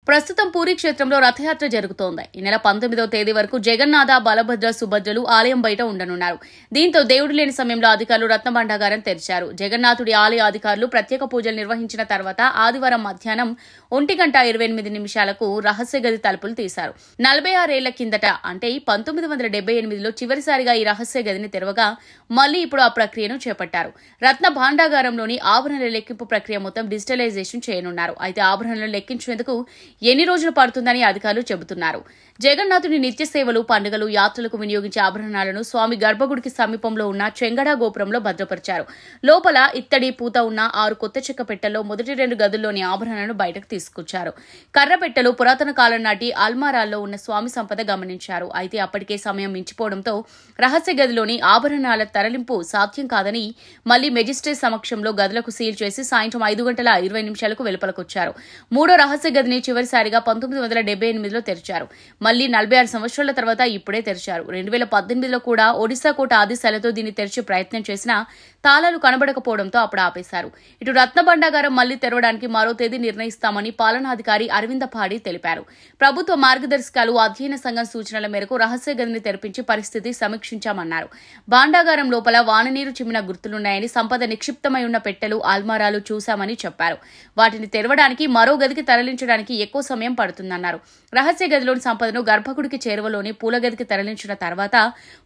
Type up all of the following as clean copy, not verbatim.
ప్రస్తుతం పూరీ క్షేత్రంలో రథయాత్ర జరుగుతోంది. ఈ నెల 19వ తేదీ వరకు జగన్నాథ, బలభద్ర, సుభద్రలు ఆలయం బయట ఉండనున్నారు. దీంతో దేవుడు లేని సమయంలో అధికారులు రత్న భాండాగారం తెరిచారు. జగన్నాథుడి ఆలయ అధికారులు ప్రత్యేక పూజలు నిర్వహించిన తర్వాత ఆదివారం మధ్యాహ్నం 1:28 రహస్య గది తలుపులు తీశారు. 46 ఏళ్ల కిందట అంటే 1978లో చివరిసారిగా ఈ రహస్య గదిని తెరవగా మళ్లీ ఇప్పుడు ఆ ప్రక్రియను చేపట్టారు. రత్న భాండాగారంలోని ఆభరణాల లెక్కింపు ప్రక్రియ మొత్తం డిజిటలైజేషన్ చేయనున్నారు. అయితే ఆభరణాలను లెక్కించేందుకు ఎన్ని రోజులు పడుతుందని అధికారులు చెబుతున్నారు. జగన్నాథుని నిత్య సేవలు, పండుగలు, యాత్రలకు వినియోగించే ఆభరణాలను స్వామి గర్భగుడికి సమీపంలో ఉన్న చెంగడా గోపురంలో భద్రపరిచారు. లోపల ఇత్తడి, పూత ఉన్న 6 కొత్త చెక్క పెట్టెల్లో మొదటి 2 గదుల్లోని ఆభరణాలను బయటకు తీసుకొచ్చారు. కర్ర పెట్టెలు పురాతన కాలం నాటి అల్మారాల్లో ఉన్న స్వామి సంపద గమనించారు. అయితే అప్పటికే సమయం మించిపోవడంతో రహస్య గదిలోని ఆభరణాల తరలింపు సాధ్యం కాదని మళ్లీ మెజిస్ట్రేట్ సమక్షంలో గదులకు సీల్ చేసి సాయంత్రం 5:20 వెలుపలకొచ్చారు. మూడో రహస్య గదిని చివరిసారిగా 1978లో తెరిచారు. మళ్లీ 46 సంవత్సరాల తర్వాత ఇప్పుడే తెరిచారు. 2018లో కూడా ఒడిశా కోట ఆదేశాలతో దీన్ని తెరిచే ప్రయత్నం చేసినా తాళాలు కనబడకపోవడంతో అప్పుడు ఆపేశారు. ఇటు రత్న భాండాగారం మళ్లీ తెరవడానికి మరో తేదీ నిర్ణయిస్తామని పాలనాధికారి అరవింద పాడి తెలిపారు. ప్రభుత్వ మార్గదర్శకాలు, అధ్యయన సంఘం సూచనల మేరకు రహస్య గదిని తెరిపించి పరిస్థితి సమీక్షించామన్నారు. భాండాగారం లోపల వాననీరు చిమ్మిన గుర్తులున్నాయని, సంపద నిక్షిప్తమై ఉన్న పెట్టెలు, అల్మారాలు చూశామని చెప్పారు. వాటిని తెరవడానికి మరో గదికి తరలించడానికి ఎక్కువ సమయం పడుతుందన్నారు. రహస్య గదిలోని సంపదను గర్భగుడికి చేరువలోని పూల గదికి తరలించిన తర్వాత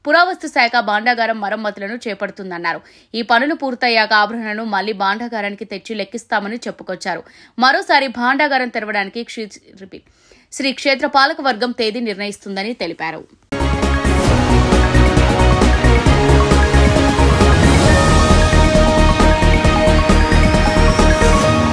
పురావస్తు శాఖ భాండాగారం మరమ్మతులను చేపడుతుందన్నారు. ఈ పనులు పూర్తయ్యాక ఆభరణను మళ్లీ భాండాగారానికి తెచ్చి లెక్కిస్తామని చెప్పుకొచ్చారు. మరోసారి భాండాగారం తెరవడానికి శ్రీ క్షేత్ర పాలక వర్గం తేదీ నిర్ణయిస్తుందని తెలిపారు.